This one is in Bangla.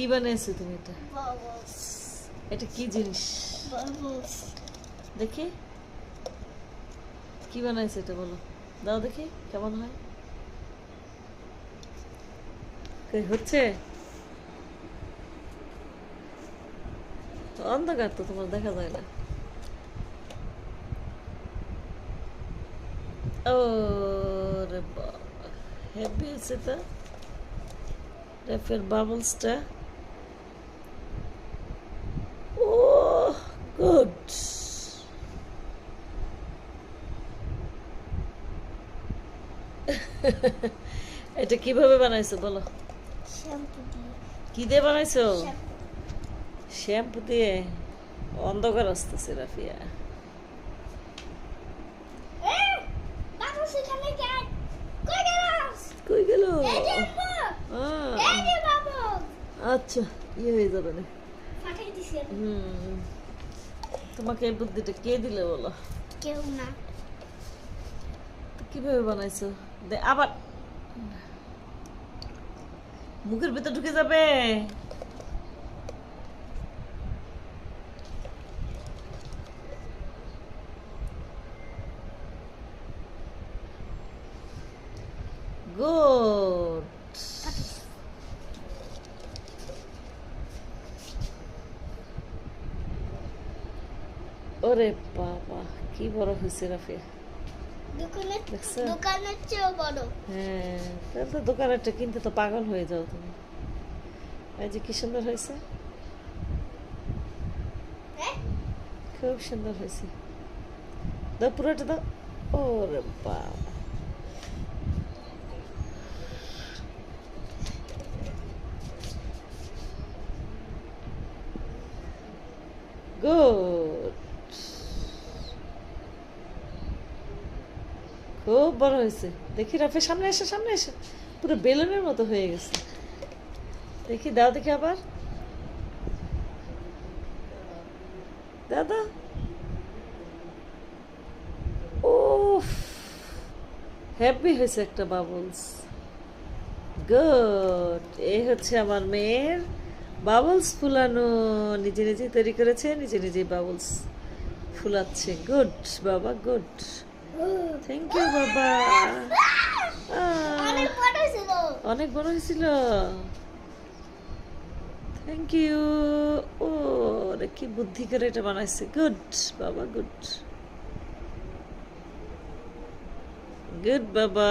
কি বানাইছো তুমি এটা? বাবলস। এটা কি জিনিস বাবলস। দেখি কি বানাইছো এটা বলো, দাও দেখি কেমন হয়। কই হচ্ছে? অন্ধকার তো, তোমার দেখা যায় না। ও রে বাবা, হেভি আছে তো রেফের বাবলসটা। ও গুড। এটা কিভাবে বানাইছো বলো? শ্যাম্পু দিয়ে। কি দিয়ে বানাইছো? শ্যাম্পু। শ্যাম্পু দিয়ে? অন্ধকার আসতেছে রাফিয়া। বাবলস এখানে যায়। কই গেলাস? কই গেল? এই যে আম্মু। আহ, এই যে বাবলস। আচ্ছা ইয়ে হয়ে যাবে না। ফাটাই দিছি আমি। তোমাকে এই বুদ্ধিটা কে দিলে বলো? কেউ না। তো কিভাবে বানাইছো? আবার মুখের ভিতর ঢুকে যাবে। গুড। ওরে বাবা কি বড় হয়েছে রাফিয়া। দেখছো? দোকানের চেয়েও বড়। হ্যাঁ, তাহলে তো দোকানেরটা কিনতে তো পাগল হয়ে যাও তুমি। এই যে কি সুন্দর হয়েছে, হ্যাঁ? খুব সুন্দর হয়েছে। দাও পুরোটা দাও। ওরে বাবা গুড, খুব বড় হয়েছে। দেখি রাফে, সামনে এসে, সামনে এসে, পুরো বেলুনের মতো হয়ে গেছে। দেখি দাও দেখি আবার, দাও দাও। উফ, হ্যাপি হয়েছে একটা বাবলস। গুড। এই হচ্ছে আমার মেয়ের বাবলস ফুলানো, নিজে নিজে তৈরি করেছে, নিজে নিজে বাবলস ফুলাচ্ছে। গুড বাবা, গুড। থ্যাংক ইউ বাবা। অনেক বড় ছিল। অনেক বড় হয়েছিল। Thank you. ও রে, কি বুদ্ধি করে এটা বানাইছে। গুড বাবা, গুড। গুড বাবা।